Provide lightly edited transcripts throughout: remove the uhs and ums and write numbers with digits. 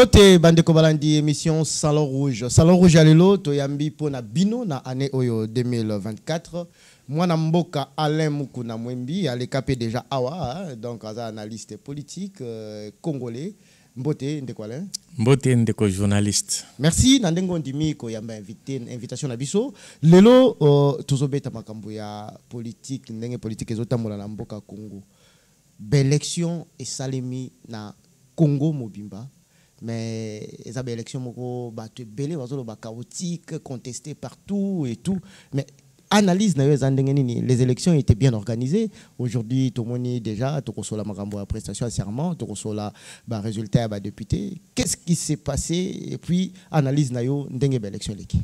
Mbote bande kobalandi émission Salon Rouge. Salon Rouge alelo toyambi pona bino na année oyo 2024. Moi na mboka Alain Mukuna Mwembi alekape déjà awa donc aza analyste politique congolais. Mbote ndeko Alain. Mbote ndeko journaliste. Merci nandengo ndimi ko yamba invitation na biso. Lelo tozobeta makambo ya politique ndenge politique ezotambola na mboka Congo. L'élection est salemi na Congo mobimba. Mais les élections moko battu belé bazolo ba chaotique contesté partout et tout mais analyse na les élections étaient bien organisées aujourd'hui tout le monde déjà to kosola makambo ya prestation à serment to kosola ba résultat ba député qu'est-ce qui s'est passé et puis analyse na yo ndenge ba élection leki.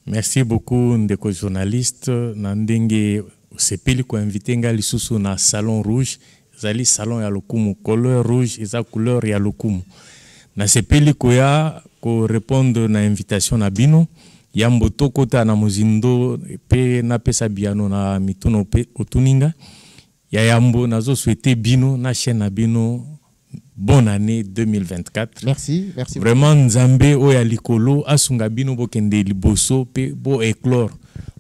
Merci beaucoup ndeko journaliste na ndenge sepeli ko invité nga lisusu na salon rouge zali salon ya lokumu couleur rouge eza couleur ya lokumu. Na sepeli koya ko répondre na invitation na bino yambo tokota na muzindo pe na pesa biano na mituno pe otuninga ya yambo nazo souhaiter bino na chaîne na bino bonne année 2024. Merci vraiment nzambe oya likolo asunga bino bokende liboso pe bo éclore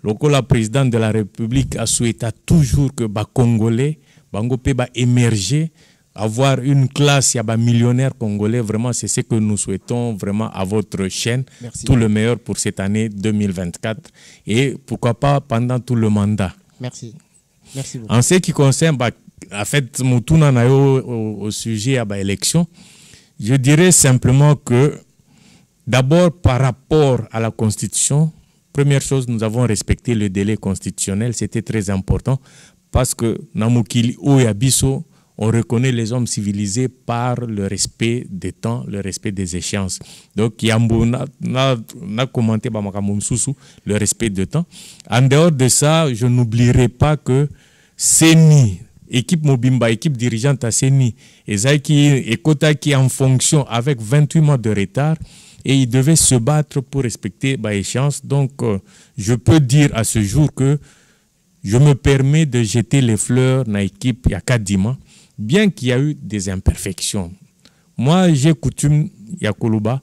lokola président de la République a souhaité toujours que ba congolais bango pe ba émerger avoir une classe, il y a des millionnaires congolais, vraiment c'est ce que nous souhaitons vraiment à votre chaîne. Merci. Tout le meilleur pour cette année 2024 et pourquoi pas pendant tout le mandat. Merci beaucoup. En ce qui concerne, en fait, Moutouna Nayo au sujet de l'élection, je dirais simplement que d'abord par rapport à la Constitution, première chose, nous avons respecté le délai constitutionnel, c'était très important parce que Namukili Oyabiso, on reconnaît les hommes civilisés par le respect des temps, le respect des échéances. Donc, Yambo n'a commenté le respect des temps. En dehors de ça, je n'oublierai pas que CENI, équipe Mobimba, équipe dirigeante à CENI, et Kota qui est en fonction avec 28 mois de retard, et ils devaient se battre pour respecter l'échéance. Donc, je peux dire à ce jour que je me permets de jeter les fleurs dans l'équipe il y a 4 dimanches. Bien qu'il y a eu des imperfections. Moi, j'ai coutume, Yakoluba,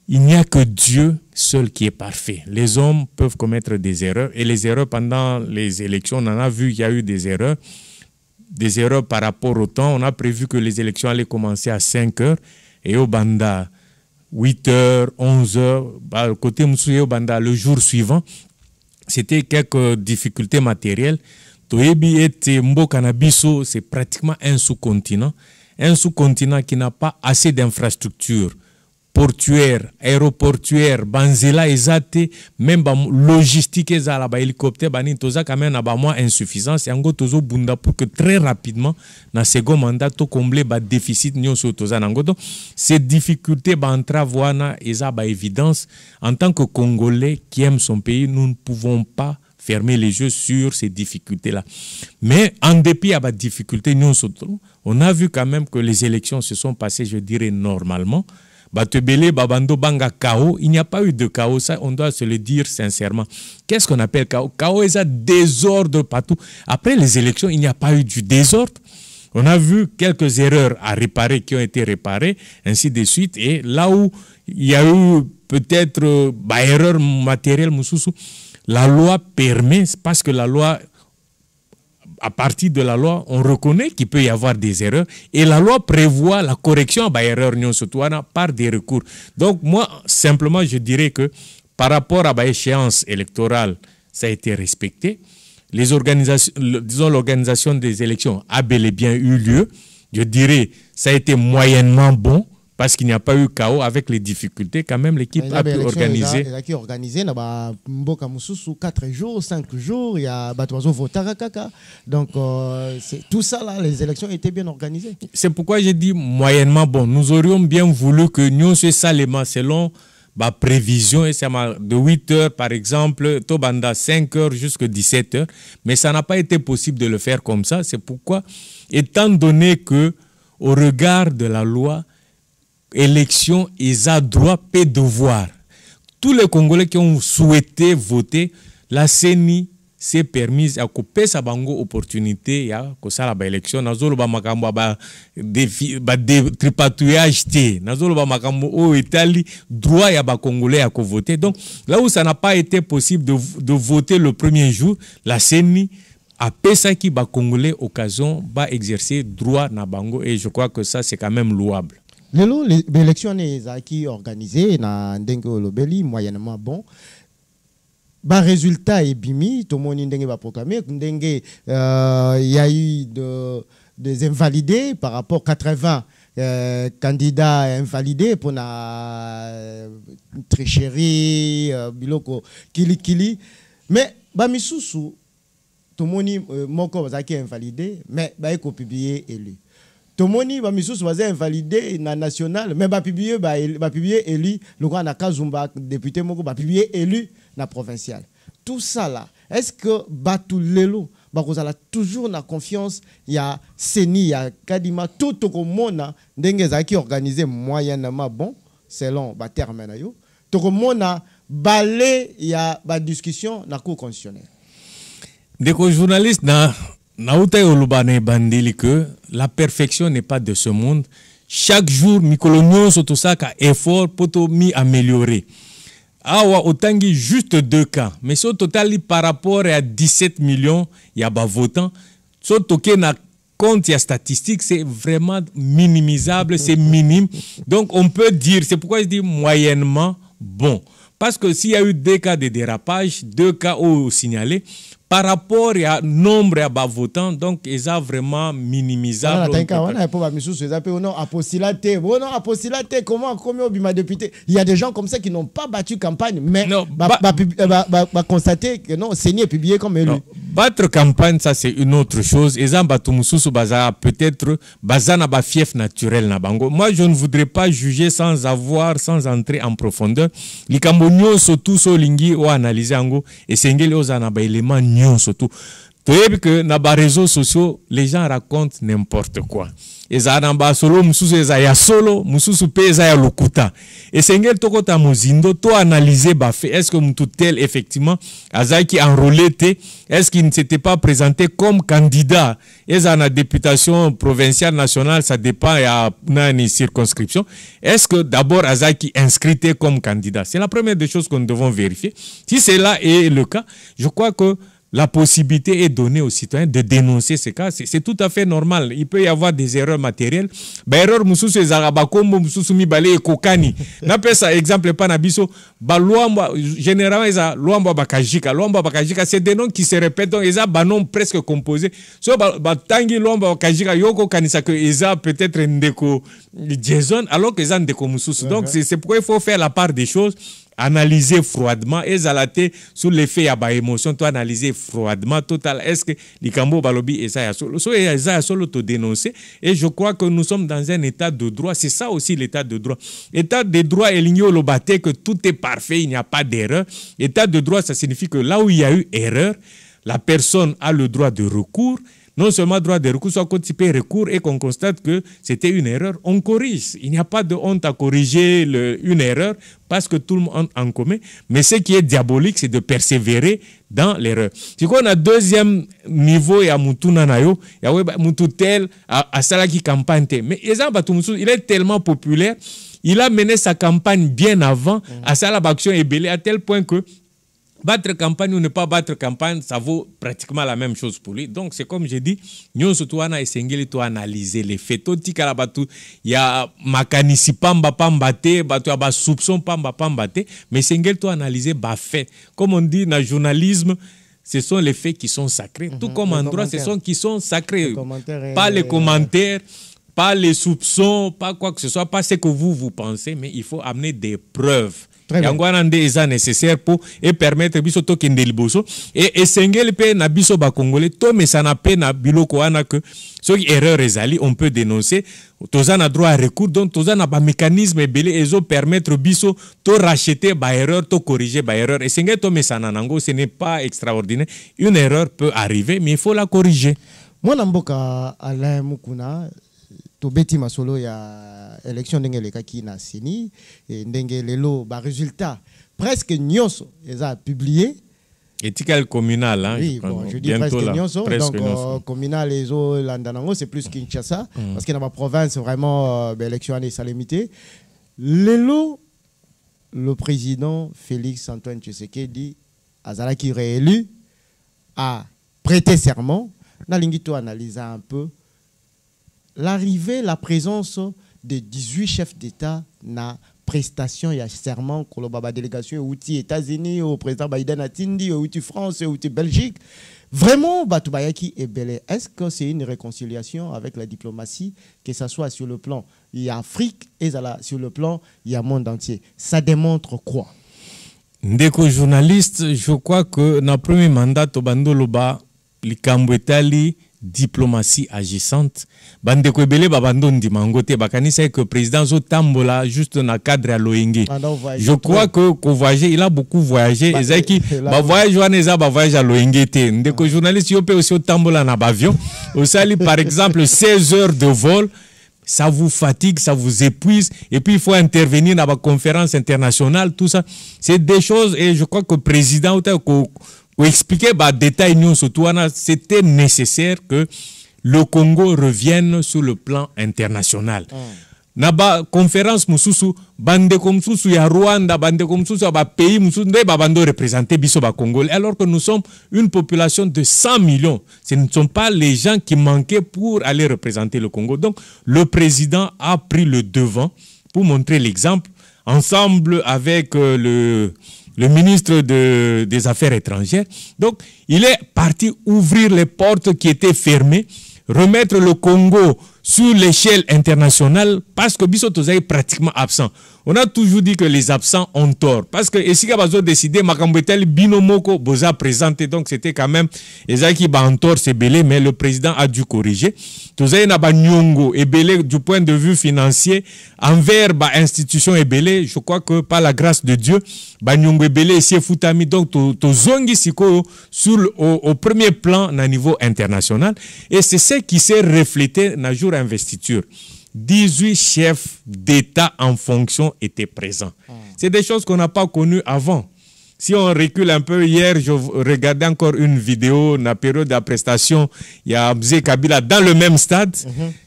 il n'y a que Dieu seul qui est parfait. Les hommes peuvent commettre des erreurs. Et les erreurs pendant les élections, on en a vu, il y a eu des erreurs. Des erreurs par rapport au temps. On a prévu que les élections allaient commencer à 5 heures. Et au Banda, 8 heures, 11 heures. Côté Moussouye, au Banda, le jour suivant, c'était quelques difficultés matérielles. Toyebi et Mbokanabiso, c'est pratiquement un sous-continent. Un sous-continent qui n'a pas assez d'infrastructures portuaires, aéroportuaires, banzela ezate, même logistique ezala ba hélicoptère bani toza quand même na ba moins insuffisance et ngo tozo bunda pour que très rapidement na second mandat to combler ba déficit nyonso toza nango. Donc ces difficultés ba entrave wana eza ba évidence en tant que Congolais qui aime son pays, nous ne pouvons pas fermer les yeux sur ces difficultés-là. Mais en dépit à la difficulté, on a vu quand même que les élections se sont passées, je dirais, normalement. Batebele, Babando, Banga, chaos. Il n'y a pas eu de chaos, ça, on doit se le dire sincèrement. Qu'est-ce qu'on appelle chaos? Chaos, c'est un désordre partout. Après les élections, il n'y a pas eu du désordre. On a vu quelques erreurs à réparer qui ont été réparées, ainsi de suite. Et là où il y a eu peut-être erreur matérielle, Moussoussou, la loi permet, parce que la loi, à partir de la loi, on reconnaît qu'il peut y avoir des erreurs et la loi prévoit la correction à erreur par des recours. Donc moi, simplement, je dirais que par rapport à l'échéance électorale, ça a été respecté. Les organisations, disons l'organisation des élections a bel et bien eu lieu. Je dirais ça a été moyennement bon. Parce qu'il n'y a pas eu chaos avec les difficultés, quand même l'équipe a pu organiser. Il a organisé 4 jours, 5 jours, il y a Batoiso Votarakaka. Donc tout ça là, les élections étaient bien organisées. C'est pourquoi j'ai dit moyennement bon. Nous aurions bien voulu que nous soyons salement selon ma prévision, et c'est de 8 heures par exemple, Tobanda 5 heures jusqu'à 17 heures. Mais ça n'a pas été possible de le faire comme ça. C'est pourquoi, étant donné que au regard de la loi, élection, ils ont droit et devoir. Tous les Congolais qui ont souhaité voter, la CENI c'est permis à couper sa bango opportunité ya ko sala ba élection nazolo ba makambo ba défi ba tripatouillage té nazolo ba makambo au Italie droit ya ba congolais à voter. Donc là où ça n'a pas été possible de voter le premier jour, la CENI a pesa qui ba congolais occasion ba exercer droit na bango, et je crois que ça c'est quand même louable. Les élections qui organisées na ndenge olobeli moyennement bon. Bah résultat est bimi, tout le monde va proclamer, il y a eu des invalidés par rapport à 80 candidats invalidés pour la tricherie, biloko kili. Mais bah misusu, tout le monde moko va invalidé, mais bah il faut publier élu. Tout le monde va misusu va invalidé na national, mais bah publier élu, le grand na Kazumba député moko va publier élu na provincial. Tout ça là, est-ce que Batou Lelo, vous avez toujours la confiance, il y a Seni, il y a Kadima, tout le monde qui organisé moyennement bon, selon le terme, tout le monde a balé, il y a une discussion dans la Cour constitutionnelle. Des journalistes, na que la perfection n'est pas de ce monde. Chaque jour, Mikolonio Sotosaka effort pour améliorer. Awa otangi juste 2 cas, mais si au total par rapport à 17 millions il y a votants, si toqué na compte ya statistique, c'est vraiment minimisable, c'est minime. Donc on peut dire, c'est pourquoi je dis moyennement bon, parce que s'il y a eu 2 cas de dérapage, 2 cas au signalé, par rapport à nombre de votants, donc ils ont vraiment minimisable. Il y a des gens comme ça qui n'ont pas battu campagne, mais constater que non, Seni est publié comme élu. Battre campagne, ça c'est une autre chose. Ils ont peut-être bazana fief naturel na bango. Moi, je ne voudrais pas juger sans entrer en profondeur. Les Camboniens surtout so lingi ou analyser ango et sengeli ozana ba élément surtout. Que dans les réseaux sociaux, les gens racontent n'importe quoi. Et ça n'a solo, mususu ya solo, mususu pe ya lokuta. Et sengel toko ta mozindo, to analyser ba fait. Est-ce que mutu tel effectivement azaki enrôlé té, est-ce qu'il ne s'était pas présenté comme candidat? Et ça na députation provinciale nationale, ça dépend ya une circonscription. Est-ce que d'abord azaki inscrit comme candidat? C'est la première des choses que nous devons vérifier. Si cela est le cas, je crois que la possibilité est donnée aux citoyens de dénoncer ces cas. C'est tout à fait normal. Il peut y avoir des erreurs matérielles. Erreur mususu ezarabakombo mususu mibale ekokani. N'appelle ça exemple pas nabiso. Luamba généralement eza luamba bakajika. Luamba bakajika c'est des noms qui se répètent. Donc eza banom presque composés. So tangi luamba bakajika yoko kanisa que eza peut-être ndeko Jason alors que eza ndeko mususu. Donc c'est pourquoi il faut faire la part des choses. Analyser froidement et zalater sous l'effet à émotion, toi analyser froidement total. Est-ce que l'Ikambo Balobi et ça solo te dénoncer? Et je crois que nous sommes dans un état de droit. C'est ça aussi l'état de droit. État de droit et l'igno lobaté que tout est parfait, il n'y a pas d'erreur. État de droit, ça signifie que là où il y a eu erreur, la personne a le droit de recours. Non seulement droit de recours, soit quand il peut recours et qu'on constate que c'était une erreur, on corrige. Il n'y a pas de honte à corriger une erreur parce que tout le monde en commun. Mais ce qui est diabolique, c'est de persévérer dans l'erreur. Si on a deuxième niveau, il y a Moutuna Nayo, il y a Moutoutel, à Salaki campagne. Mais il est tellement populaire, il a mené sa campagne bien avant, à Salabaction et Belé, à tel point que battre campagne ou ne pas battre campagne, ça vaut pratiquement la même chose pour lui. Donc, c'est comme je dis, nous surtout on a essayé de analyser les faits. Tout il y a makanisi pamba pambate, batu ya soupçon pamba pambate, mais sengel to analyser ba fait. Comme on dit dans le journalisme, ce sont les faits qui sont sacrés. Tout comme en droit, ce sont qui sont sacrés. Pas les commentaires, pas les soupçons, pas quoi que ce soit, pas ce que vous pensez, mais il faut amener des preuves. Est nécessaire pour et permettre biso to kende liboso et sengel pe na biso ba congolais to mais ça na pe na biloko wana que ce qui erreur ezali on peut dénoncer toza na droit à recours donc toza na ba mécanisme belé ezo permettre biso to racheter ba erreur to corriger ba erreur et sengel to mais ça nango ce n'est pas extraordinaire, une erreur peut arriver mais il faut la corriger. Moi namboka Alain Mukuna to beti masolo ya élection ndenge lekaki na Seni et ndenge lelo ba résultat presque nyonso eza publié Éthique communale, hein, oui, bon, je dis presque nyonso. Donc, communal et Landanango, c'est plus Kinshasa. Parce que dans ma province, vraiment, l'élection est salamité. Le président Félix Antoine Tshisekedi, Azala qui réélu, a prêté serment. Nalingito analyse un peu l'arrivée, la présence de 18 chefs d'État na prestation et serment que la délégation outil États-Unis au président Biden a Tindi outil France outil Belgique vraiment Batubayaki est belé. Est-ce que c'est une réconciliation avec la diplomatie, que ce soit sur le plan il y a Afrique et sur le plan il y a monde entier? Ça démontre quoi? Ndeko journaliste, je crois que dans le premier mandat Tobando Loba likambo etali diplomatie agissante bande ko ebele babando ndimango te bakanisa que président zo tambola juste na cadre à l'ONG. Je crois que voyager il a beaucoup voyagé ezaki ba voyage waneza ba voyage à l'ONG te ndeko journaliste yo pe aussi tambola na avion osali par exemple 16 heures de vol. Ça vous fatigue, ça vous épuise, et puis il faut intervenir dans la conférence internationale, tout ça. C'est des choses, et je crois que le président a expliqué bah, détail, c'était nécessaire que le Congo revienne sur le plan international. Naba conférence mususu bande comme mususu ya Rwanda bande comme mususu ba pays mususu nde ba bando représenter biso ba Congolais alors que nous sommes une population de 100 millions. Ce ne sont pas les gens qui manquaient pour aller représenter le Congo. Donc le président a pris le devant pour montrer l'exemple ensemble avec le ministre des Affaires étrangères. Donc il est parti ouvrir les portes qui étaient fermées, remettre le Congo sur l'échelle internationale parce que Bissoto est pratiquement absent. On a toujours dit que les absents ont tort. Parce que ici, ils ont décidé, Makambetel Binomoko Boza présenté, donc c'était quand même, Ezaki ba en tort, c'est belé, mais le président a dû corriger. Tozaï n'a pas nyongo, et belé du point de vue financier, envers ba institution et belé, je crois que par la grâce de Dieu, ba nyongo et belé, c'est foutami, donc to zongi siko sur au premier plan na niveau international. Et c'est ce qui s'est reflété na jour investiture. 18 chefs d'État en fonction étaient présents. C'est des choses qu'on n'a pas connues avant. Si on recule un peu, hier, je regardais encore une vidéo, dans la période de la prestation, il y a Mzee Kabila dans le même stade.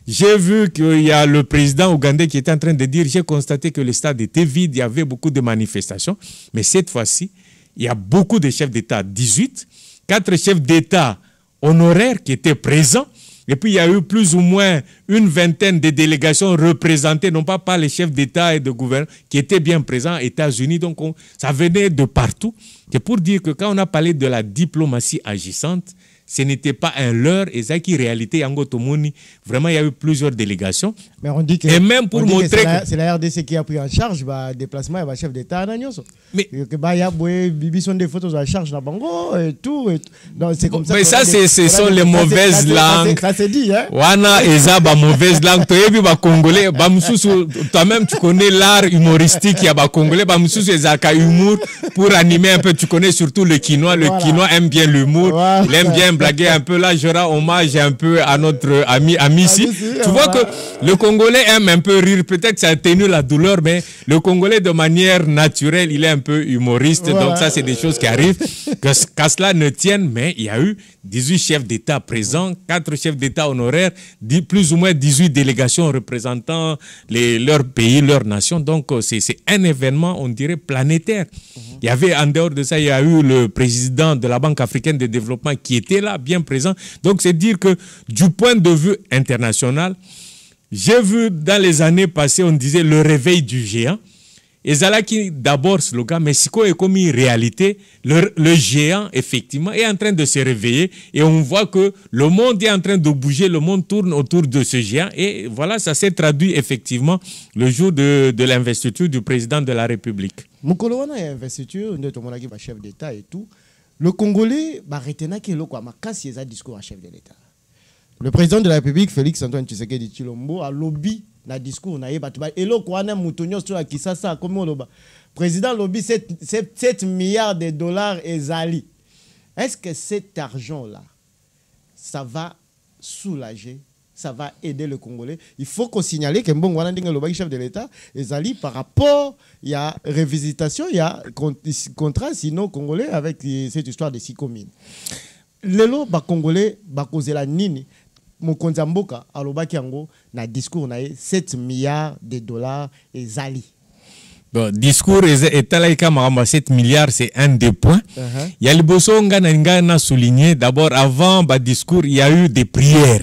J'ai vu qu'il y a le président ougandais qui était en train de dire, j'ai constaté que le stade était vide, il y avait beaucoup de manifestations. Mais cette fois-ci, il y a beaucoup de chefs d'État, 18, 4 chefs d'État honoraires qui étaient présents. Et puis, il y a eu plus ou moins une vingtaine de délégations représentées, non pas par les chefs d'État et de gouvernement, qui étaient bien présents aux États-Unis. Donc, ça venait de partout. C'est pour dire que quand on a parlé de la diplomatie agissante, ce n'était pas un leurre. Et ça qui, réalité, vraiment, il y a eu plusieurs délégations. Mais on dit que, et même pour montrer que c'est la RDC qui a pris en charge le déplacement et le chef d'État. Mais il y a des photos en charge dans Bango et tout. C'est comme ça. Mais ça, ce sont les mauvaises langues. Ça s'est dit, hein? Wana eza ba mauvaise langue. Congolais. Toi-même, tu connais l'art humoristique. Il y a ba Congolais. Ezaka humour pour animer un peu. Tu connais surtout le Quinois. Le Quinois aime bien l'humour. Il aime bien blaguer un peu. Là, je rends hommage un peu à notre ami ici. Tu vois que le Congolais aime un peu rire. Peut-être que ça atténue la douleur, mais le Congolais, de manière naturelle, il est un peu humoriste. Donc ça, c'est des choses qui arrivent. Qu'à cela ne tienne, mais il y a eu 18 chefs d'État présents, 4 chefs d'État honoraires, plus ou moins 18 délégations représentant leur pays, leur nation. Donc c'est un événement, on dirait, planétaire. Il y avait, en dehors de ça, il y a eu le président de la Banque africaine de développement qui était là, bien présent. Donc c'est dire que du point de vue international, j'ai vu dans les années passées, on disait le réveil du géant. Et Zalaki, d'abord, slogan, mais Siko est comme une réalité. Le géant, effectivement, est en train de se réveiller. Et on voit que le monde est en train de bouger, le monde tourne autour de ce géant. Et voilà, ça s'est traduit effectivement le jour de l'investiture du président de la République. Mokolowana a investiture, on est chef d'État et tout. Le Congolais, retenait que le discours à chef de l'État. Le président de la République, Félix Antoine Tshisekedi Tshilombo, a lobby na discours na yeba tuba elo kwana mutonyo sur Kisasa comme on loba président lobby 7 milliards de dollars ezali. Est-ce que cet argent là ça va soulager ça va aider le Congolais. Il faut qu'on signale que bon, voilà, le chef de l'État, Ezali, par rapport, il y a révisitation, il y a contrat sino-congolais avec cette histoire de 6 communes. Lelo, ba Congolais, ba kozela nini, mokonzi mboka, alobaki yango, na discours na 7 milliards de dollars Ezali. Bon, discours est là, 7 milliards, c'est un des points. Il y a le Bosonga n'a souligné, d'abord, avant le discours, il y a eu des prières.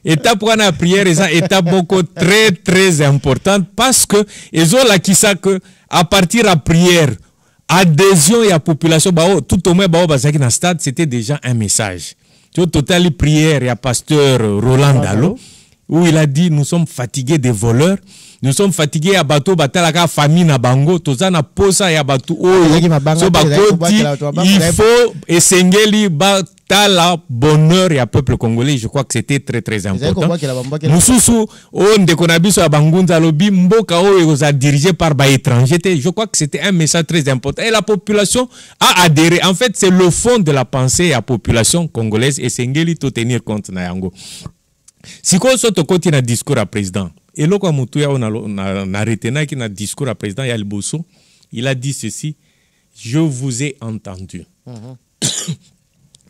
Étape pour la prière, c'est étape beaucoup très, très importante parce que, ils ont la qui ça que, à partir de la prière, adhésion et la population, tout au moins, dans le stade, c'était déjà un message. Tout total prière, il y a pasteur Roland Dalo, où il a dit, nous sommes fatigués des voleurs. Nous sommes fatigués à bateau batalaka famille na bango tozana posa ya bateau so bakoti il faut esengeli batala bonheur ya peuple congolais. Je crois que c'était très très important. Mususu o ndeko na biso ya bangunza lobi mboka oyo za dirigé par ba étranger. Je crois que c'était un message très important et la population a adhéré. En fait, c'est le fond de la pensée ya population congolaise esengeli to tenir compte na yango. Si ko so to koti na discours à président et là, quand on a retenu qu'il a discours à président Yalboso, il a dit ceci: je vous ai entendu.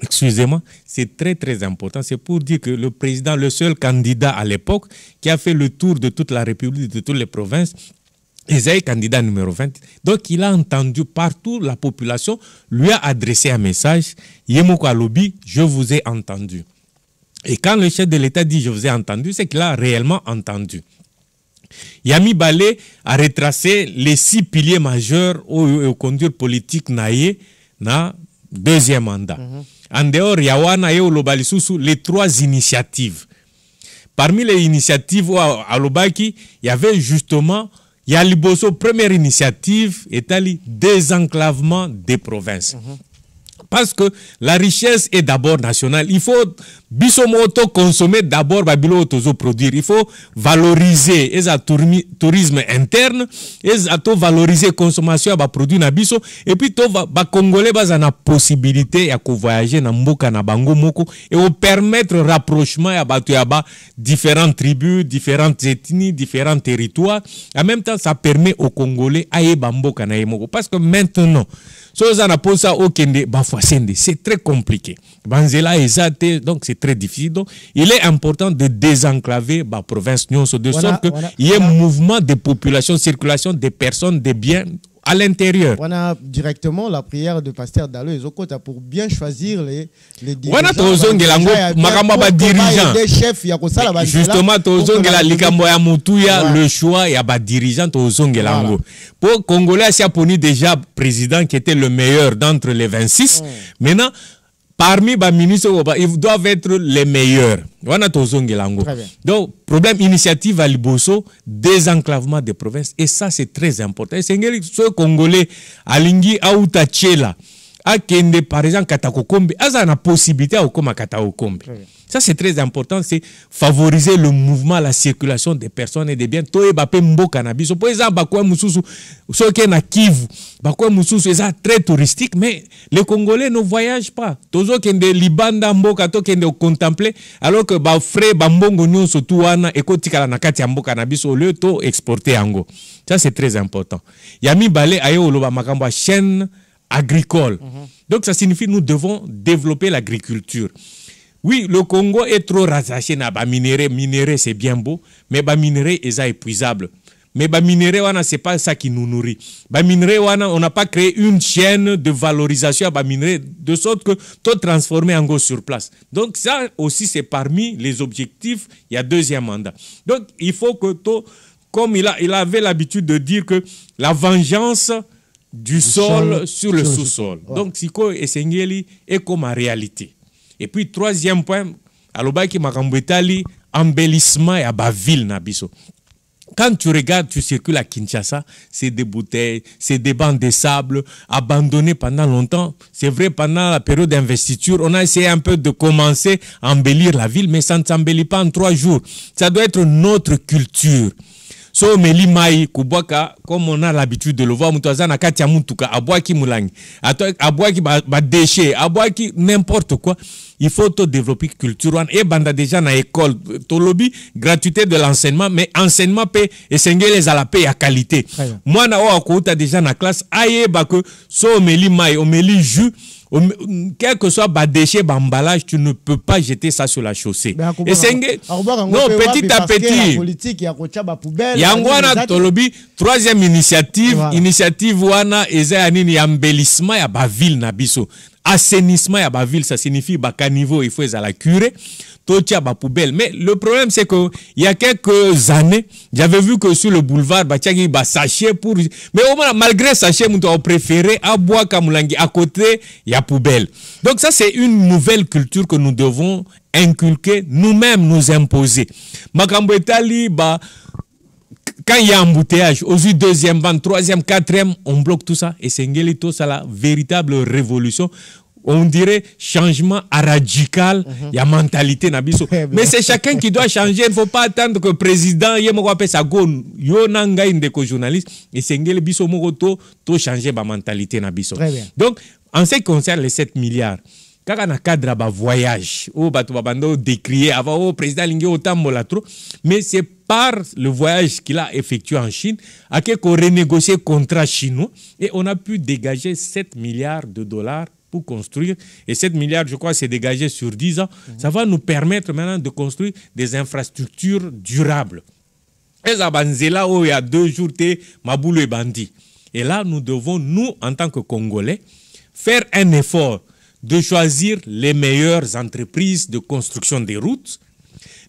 Excusez-moi, c'est très très important. C'est pour dire que le président, le seul candidat à l'époque qui a fait le tour de toute la République, de toutes les provinces, Esaïe, candidat numéro 20. Donc il a entendu partout, la population lui a adressé un message: Yemoko Alobi, je vous ai entendu. Et quand le chef de l'État dit « je vous ai entendu », c'est qu'il a réellement entendu. Yami Balé a retracé les 6 piliers majeurs au conduire politique naïe na deuxième mandat. En dehors, Yawana et Olobalisusu, les 3 initiatives. Parmi les initiatives à Lobaki, il y avait justement Yaliboso, première initiative, est le désenclavement des provinces. Parce que la richesse est d'abord nationale. Il faut bisomoto consommer d'abord babilo autozo produire. Il faut valoriser le tourisme interne, et valoriser consommation de produits na biso et puis to ba congolais ba na possibilité ya ko voyager na mboka na bango moko et au permettre rapprochement ya batu ya ba différentes tribus, différentes ethnies, différents territoires. En même temps, ça permet aux Congolais aye ba mboka na yemoko parce que maintenant c'est très compliqué. Donc c'est très difficile. Donc, il est important de désenclaver la province de sorte qu'il y ait un mouvement de population, circulation des personnes, des biens à l'intérieur. On a directement la prière de pasteur Dalo et Zokota pour bien choisir les dirigeants. Des chefs, justement, le choix et les dirigeants. Pour Congolais, il y a déjà président qui était le meilleur d'entre les 26. Maintenant, parmi les ministres, ils doivent être les meilleurs. Donc, problème initiative à Liboso, désenclavement des provinces. Et ça, c'est très important. Et c'est ce Congolais, Alingi, Aouta Tchela, Akende, par exemple, Katakokombe, a la possibilité à Okoma Katakokombe. Ça, c'est très important. C'est favoriser le mouvement, la circulation des personnes et des biens. Toe Bape Mbo Cannabis. Pour exemple, Bakwa Moussousou, ceux qui sont à Kivu, Bakwa Moussousou, c'est très touristique, mais les Congolais ne voyagent pas. Tozo Kende Libanda Mboka, to Kende contempler, alors que Bafre, Bambongo, Nyon, Sotuana, Ekotika, Nakati, Mbo Cannabis, au lieu de exporter Ango. Ça, c'est très important. Yami Balé, Ayo, Loba Makamba, chaîne agricole. Donc, ça signifie que nous devons développer l'agriculture. Oui, le Congo est trop rattaché à la minerai. Minerai, c'est bien beau, mais la minerai est épuisable. Mais la minerai, ce n'est pas ça qui nous nourrit. La minerai, on n'a pas créé une chaîne de valorisation à la minerai, de sorte que tout transformer en go sur place. Donc, ça aussi, c'est parmi les objectifs. Il y a deuxième mandat. Donc, il faut que tout, comme il avait l'habitude de dire que la vengeance du sol sur le sous-sol. Donc, Siko et Sengeli est comme en réalité. Et puis, troisième point, alobaki makambwetali, embellissement et à la ville nabiso. Quand tu regardes, tu circules à Kinshasa, c'est des bouteilles, c'est des bancs de sable abandonnés pendant longtemps. C'est vrai, pendant la période d'investiture, on a essayé un peu de commencer à embellir la ville, mais ça ne s'embellit pas en 3 jours. Ça doit être notre culture. So meli mai kubwaka, comme on a l'habitude de le voir, mutaza na kati ya mutuka, abwaki mulangi, abwaki ba déchet, abwaki n'importe quoi. il faut tout développer culture et banda déjà na école to lobby gratuité de l'enseignement mais enseignement paie et sengele za la paie à qualité moi na o akouta déjà na classe aye ba que so omeli mai omeli jus quel que soit bas déchet, bas emballage, tu ne peux pas jeter ça sur la chaussée. Et c'est non, petit à petit. Il y a un tolobi, troisième initiative, initiative wana ezayanini embellissement ya ba ville na biso. Assainissement ya ba ville, ça signifie ba caniveau, il faut les à la curer. Poubelle. Mais le problème, c'est que il y a quelques années, j'avais vu que sur le boulevard, il y a sachet pour. Mais au moins, malgré sachet, on préféré à bois Kamulangi. À côté, il y a poubelle. Donc, ça, c'est une nouvelle culture que nous devons inculquer, nous-mêmes nous imposer. Makambo Etali, quand il y a embouteillage, aux yeux deuxième bande, troisième, quatrième, on bloque tout ça. Et c'est ça la véritable révolution. On dirait changement radical, il y a mentalité nabiso. Mais c'est chacun qui doit changer. Il ne faut pas attendre que le président journaliste et c'est biso to changer ma mentalité nabiso. Donc en ce qui concerne les 7 milliards, quand on a cadre ba voyage, décrié avant au président lingi autant trop, mais c'est par le voyage qu'il a effectué en Chine, à qu'on renégocié contrat chinois et on a pu dégager 7 milliards de dollars pour construire. Et 7 milliards, je crois, c'est dégagé sur 10 ans. Ça va nous permettre maintenant de construire des infrastructures durables. Et ça, là où il y a 2 jours, Maboulou et Bandi. Et là, nous devons, nous, en tant que Congolais, faire un effort de choisir les meilleures entreprises de construction des routes,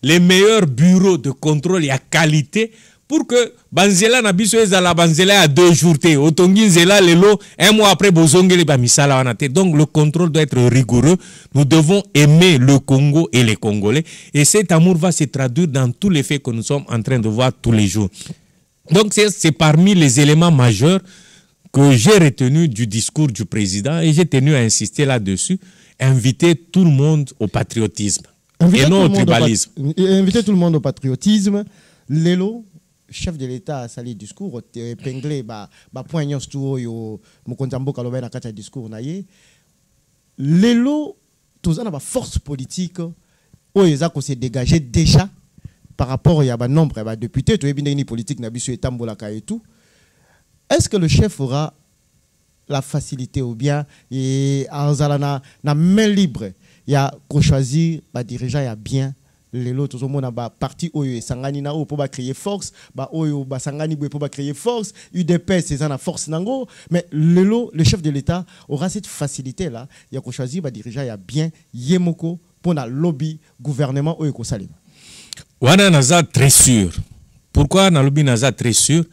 les meilleurs bureaux de contrôle et à qualité, pour que Banzela na biso ezala Banzela à 2 jours te otongi nzela lelo un mois après bozongeli ba misala wana te. Donc le contrôle doit être rigoureux. Nous devons aimer le Congo et les Congolais et cet amour va se traduire dans tous les faits que nous sommes en train de voir tous les jours. Donc c'est parmi les éléments majeurs que j'ai retenu du discours du président et j'ai tenu à insister là-dessus, inviter tout le monde au patriotisme et non au tribalisme. Inviter tout le monde au patriotisme. Lelo chef de l'État a sali discours épinglé point nyonso yo mokonzi mboka loba na kati ya discours na ye lelo toza na ba force politique oyo eza ko se dégager déjà par rapport ya ba nombre ya députés to yebi ndeni politique na biso etambolaka et tout. Est-ce que le chef aura la facilité ou bien na main libre ya ko choisir ba dirigeant ya bien les lots tout le monde a parti oyo sangani na o pour créer force oyo sangani pour créer force UDPS c'est ça force nango mais le chef de l'État aura cette facilité là il y a qu'on choisir dirigeant il y a bien yemoko pour la lobby gouvernement oyo ko salim wana naza très sûr. Pourquoi na lobby naza très sûr?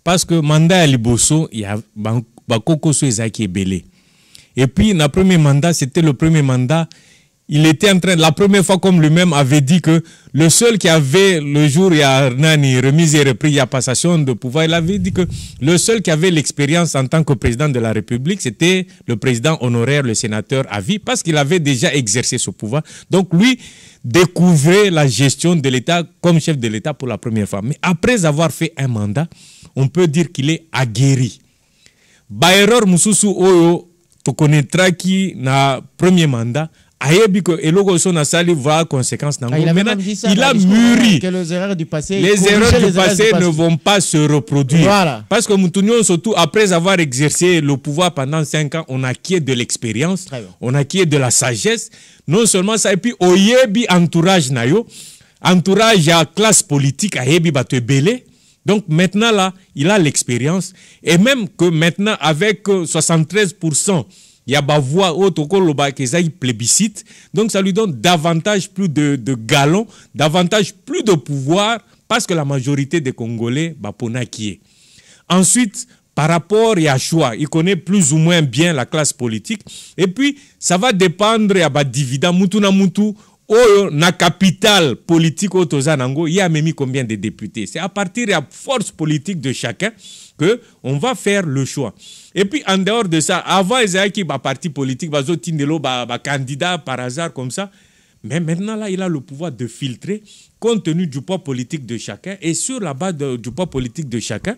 Parce que mandat ya liboso il y a bakoko so ezaki ebele et puis na premier mandat c'était le premier mandat. Il était en train, la première fois comme lui-même avait dit que le seul qui avait, le jour il y a remise et repris, il y a passation de pouvoir, il avait dit que le seul qui avait l'expérience en tant que président de la République, c'était le président honoraire, le sénateur à vie, parce qu'il avait déjà exercé ce pouvoir. Donc lui découvrait la gestion de l'État comme chef de l'État pour la première fois. Mais après avoir fait un mandat, on peut dire qu'il est aguerri. Baeror Mususu Oyo, tu connaîtras qui na premier mandat, conséquences il a mûri que les erreurs du passé ne vont pas se reproduire. Voilà. Parce que Moutounion, surtout après avoir exercé le pouvoir pendant 5 ans, on acquiert de l'expérience, on acquiert de la sagesse. Non seulement ça, et puis oyebi entourage nayo, entourage à classe politique à yebi bate belé. Donc maintenant là, il a l'expérience et même que maintenant avec 73%. Il y a des voix qui plébiscite. Donc ça lui donne davantage plus de galons, davantage plus de pouvoir parce que la majorité des Congolais qui est. Ensuite, par rapport à choix, il connaît plus ou moins bien la classe politique. Et puis, ça va dépendre de dividende. Mutu na mutu, na capitale politique au Tozanango, il y a même combien de députés. C'est à partir de la force politique de chacun qu'on va faire le choix. Et puis, en dehors de ça, avant, il y a un parti politique, un candidat par hasard comme ça. Mais maintenant, là, il a le pouvoir de filtrer compte tenu du poids politique de chacun. Et sur la base du poids politique de chacun,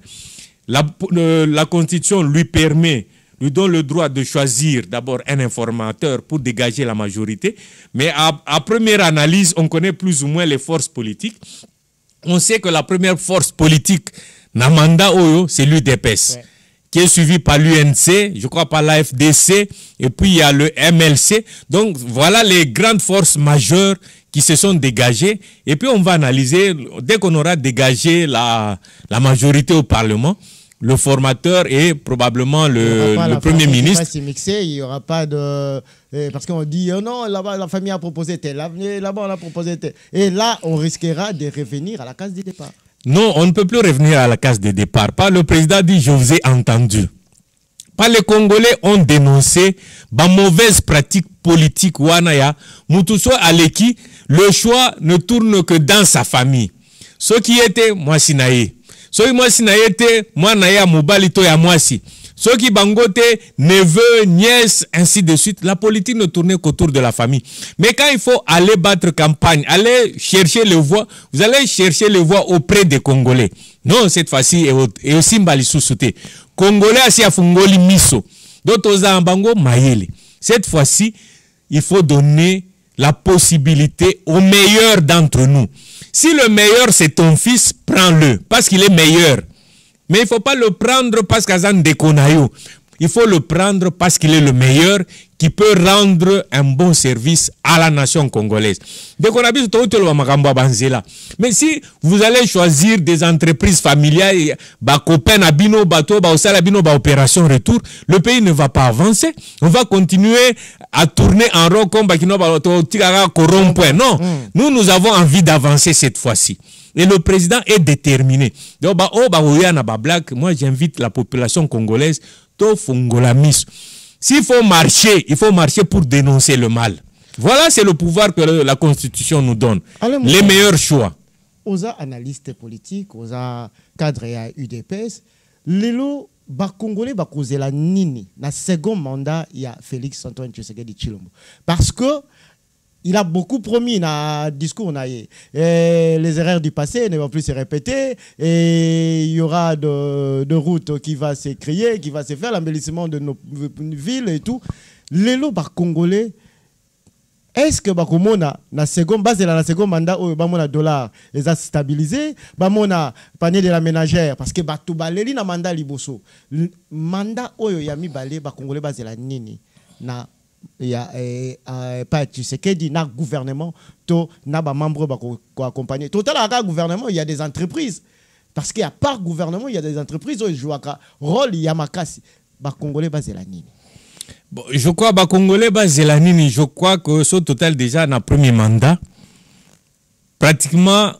la Constitution lui permet lui donne le droit de choisir d'abord un informateur pour dégager la majorité. Mais à première analyse, on connaît plus ou moins les forces politiques. On sait que la première force politique, Namanda Oyo, c'est l'UDPS, qui est suivi par l'UNC, je crois par l'AFDC, et puis il y a le MLC. Donc voilà les grandes forces majeures qui se sont dégagées. Et puis on va analyser, dès qu'on aura dégagé la majorité au Parlement, le formateur et probablement le Premier ministre. Il n'y aura pas de... Parce qu'on dit, oh non, là-bas, la famille a proposé tel, là-bas, on a proposé tel. Et là, on risquera de revenir à la case de départ. Non, on ne peut plus revenir à la case de départ. Pas le président dit, je vous ai entendu. Pas les Congolais ont dénoncé la mauvaise pratique politique. Wanaya, Moutousso Aleki, le choix ne tourne que dans sa famille. Ce qui était Mwasinaye. Ceux qui était moi naya mobalito ya mwasi. Ceux qui bangote neveu, nièce, ainsi de suite. La politique ne tournait qu'autour de la famille. Mais quand il faut aller battre campagne, aller chercher les voix, vous allez chercher les voix auprès des Congolais. Non, cette fois-ci, et aussi mbali sousouté. Congolais asi afungoli miso. D'autres en bango mayele. Cette fois-ci, il faut donner la possibilité aux meilleurs d'entre nous. Si le meilleur c'est ton fils, prends-le parce qu'il est meilleur. Mais il ne faut pas le prendre parce qu'Azan Dekonayo. Il faut le prendre parce qu'il est le meilleur qui peut rendre un bon service à la nation congolaise. Mais si vous allez choisir des entreprises familiales, copains abino, bateau, opération retour, le pays ne va pas avancer. On va continuer à tourner en rond comme non, nous avons envie d'avancer cette fois-ci. Et le président est déterminé. Donc, moi, j'invite la population congolaise to fungolamis. S'il faut marcher, il faut marcher pour dénoncer le mal. Voilà, c'est le pouvoir que la Constitution nous donne. Les meilleurs choix. Aux analystes politiques, aux cadres et UDPS, Lelo, Congolais, causer la nini. Dans le second mandat, il y a Félix Antoine Tshisekedi Tshilombo. Parce que il a beaucoup promis dans le discours. Les erreurs du passé ne vont plus se répéter. Et il y aura de routes qui vont se créer, qui vont se faire, l'embellissement de nos villes et tout. Les lots Congolais, est-ce que Bakomona, na second base de la second mandat, bamona dollar, les a stabilisés, bamona panier de la ménagère, parce que Batoubaléli na mandat liboso. Mandat oyo yami balé, Congolais base de la nini. Na il y a pas Tshisekedi na gouvernement to na ba membre ba ko accompagner total à gouvernement il y a des entreprises parce qu'il y a par gouvernement il y a des entreprises où jouent rôle il y a makasi ba congolais basé la nini. Bon, je crois ba congolais basé la nini, je crois que ce total déjà na premier mandat pratiquement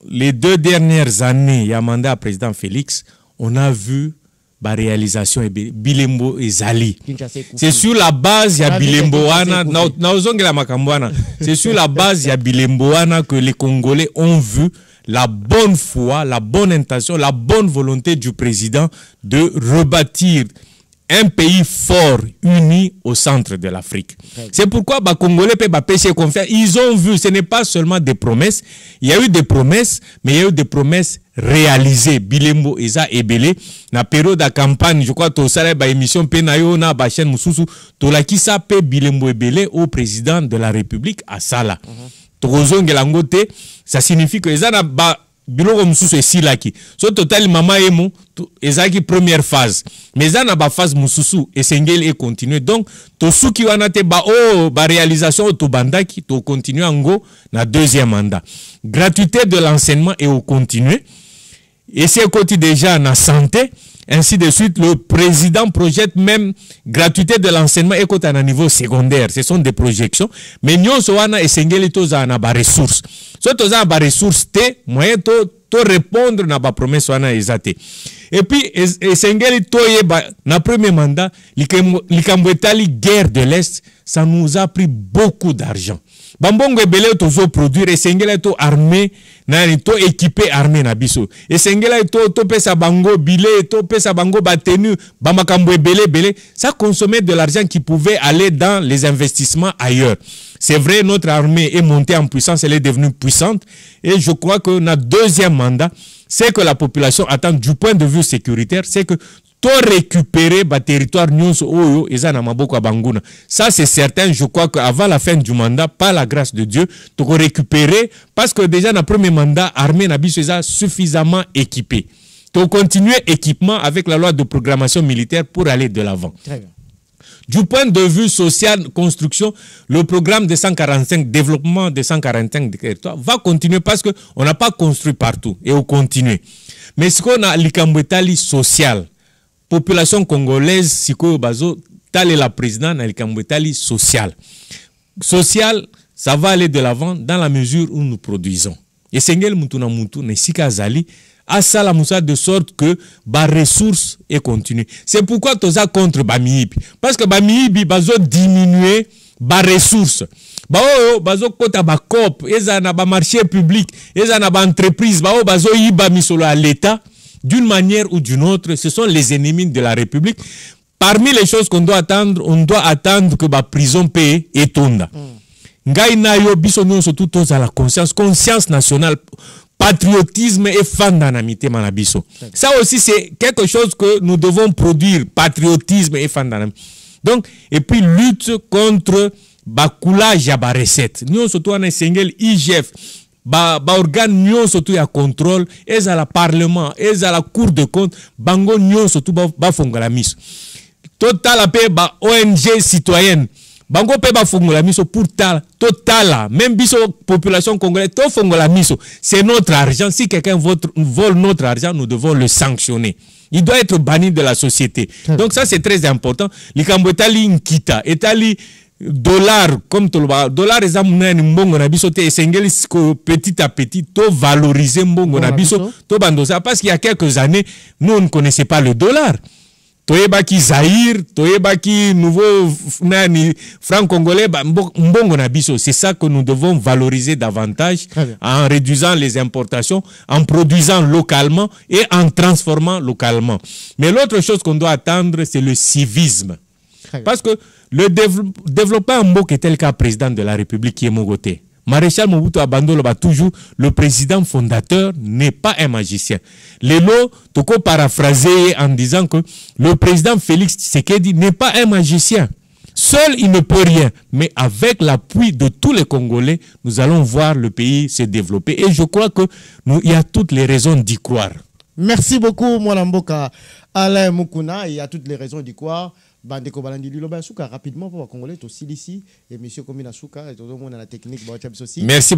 les 2 dernières années il y a mandat à président Félix, on a vu la réalisation et Bilembo et Zali. C'est sur la base il y a Bilemboana, c'est sur la base il y a Bilemboana que les Congolais ont vu la bonne foi, la bonne intention, la bonne volonté du président de rebâtir un pays fort, uni au centre de l'Afrique. C'est pourquoi les Congolais peuvent pêcher confiance. Ils ont vu, ce n'est pas seulement des promesses. Il y a eu des promesses, mais il y a eu des promesses réalisées. Bilembo Eza Ebele, na période de campagne, je crois que tu as émission Penayo na ba chaîne Mususu, tu la qui s'appelle Bilembo Ebele au président de la République à Sala. Ça signifie que Eza na ba biloko mususu esilaki so total mama emo ezaki première phase mais ça na ba phase mususu esengeli et continuer donc to suki wana te ba réalisation to bandaki to continuer ngo na deuxième mandat gratuité de l'enseignement et au continuer et c'est côté déjà na santé ainsi de suite. Le président projette même gratuité de l'enseignement et côté à niveau secondaire. Ce sont des projections. Mais nous sommes essengeli toza na ba ressources. So toza ba ressources te moyen to répondre na ba promesse wana ezate. Et puis essengeli toye ba na premier mandat likambo etali guerre de l'Est, ça nous a pris beaucoup d'argent. Bambongo ebele tozo produire essengela to armée na to équiper armée na biso. Essengela to pesa bango billet, to pesa bango batenu, bamakambo ebele, ça consommait de l'argent qui pouvait aller dans les investissements ailleurs. C'est vrai, notre armée est montée en puissance, elle est devenue puissante et je crois que notre deuxième mandat, c'est que la population attend du point de vue sécuritaire, c'est que to récupérer ba territoire nyonso oyo eza na maboko ya banguna. Ça c'est certain, je crois qu'avant la fin du mandat, par la grâce de Dieu, to récupérer parce que déjà na premier mandat armée na biso eza suffisamment équipé. To continuer équipement avec la loi de programmation militaire pour aller de l'avant. Très bien. Du point de vue social, construction, le programme de 145, développement de 145 territoires va continuer parce qu'on n'a pas construit partout et on continue. Mais ce qu'on a l'ikambetali social, population congolaise, si qu'on bazo, tali la présidente na l'ikambetali social. Social, ça va aller de l'avant dans la mesure où nous produisons. Et sengel mutuna mutu ne sika zali à ça la moussa de sorte que ba ressources et continue. C'est pourquoi toza contre bamiibi parce que bamiibi bazo diminuer ba ressources. Ba o bazo kota ba cop, eza na ba marché public, eza na ba entreprise, ba o bazo yiba misolo à l'état d'une manière ou d'une autre, ce sont les ennemis de la République. Parmi les choses qu'on doit attendre, on doit attendre que ba prison paye et tonda. Ngai na yo biso nyonso tout à la conscience nationale, patriotisme et fandanamité manabiso. Ça aussi c'est quelque chose que nous devons produire, patriotisme et fandanamité. Donc et puis lutte contre bacoulage ya ba recette. Nous surtout en sengel IGF ba organe nyon surtout ya contrôle et à la parlement et à la cour de compte bango nyon surtout ba fongola miso. Total ape ba ONG citoyenne bango pe ba fongola miso pour total même biso population congolaise to fongola miso, c'est notre argent. Si quelqu'un vole notre argent, nous devons le sanctionner. Il doit être banni de la société. Donc ça c'est très important. Likambo etali nkita etali dollar comme tout le dollar est amunani mbongo na biso te esengeli petit à petit to valoriser mbongo na biso to bandosa parce qu'il y a quelques années nous on ne connaissait pas le dollar. Toyebaki Zaïre, toyebaki nouveau nani franc congolais mbongo na biso. C'est ça que nous devons valoriser davantage en réduisant les importations, en produisant localement et en transformant localement. Mais l'autre chose qu'on doit attendre, c'est le civisme. Parce que le développement Mboka est tel cas président de la République qui est Mogoté. Maréchal Mobutu Abandolo ba toujours le président fondateur n'est pas un magicien. Lelo toko paraphraser en disant que le président Félix Tshisekedi n'est pas un magicien. Seul il ne peut rien, mais avec l'appui de tous les Congolais, nous allons voir le pays se développer et je crois que il y a toutes les raisons d'y croire. Merci beaucoup Mwana Mboka Alain Mukuna, il y a toutes les raisons d'y croire. Bandeko balandi liloba souka rapidement pour congolais to silisi et monsieur Komina souka et tout le monde à la technique aussi. Merci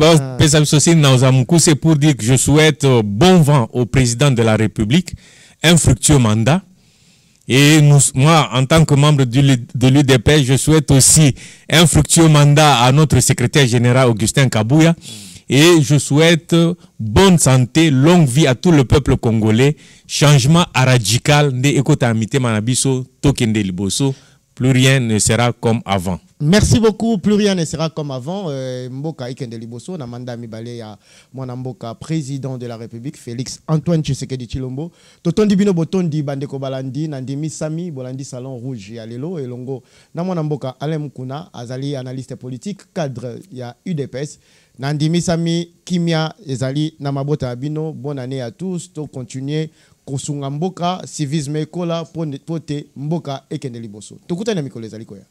c'est pour dire que je souhaite bon vent au président de la République, un fructueux mandat. Et moi, en tant que membre de l'UDP, je souhaite aussi un fructueux mandat à notre secrétaire général Augustin Kabouya. Et je souhaite bonne santé, longue vie à tout le peuple congolais. Changement radical de Ekotamite Manabiso, Tokende Liboso. Plus rien ne sera comme avant. Merci beaucoup. Plus rien ne sera comme avant. Mboka Ikende Liboso, Namanda Mibale ya Mwana Mboka, président de la République, Félix Antoine Tshisekedi Tshilombo. Totondi bino botondi bandeko balandi nandimi Sami bolandi salon rouge ya lelo elongo na Mwana Mboka Alain Mukuna azali analyste politique cadre ya UDPS. Nandimi Sami Kimia ezali na mabota abino. Bonne année à tous. To continuer kosunga mboka civisme ekola pote mboka ekende liboso. Tokutana mikolo ezali koya.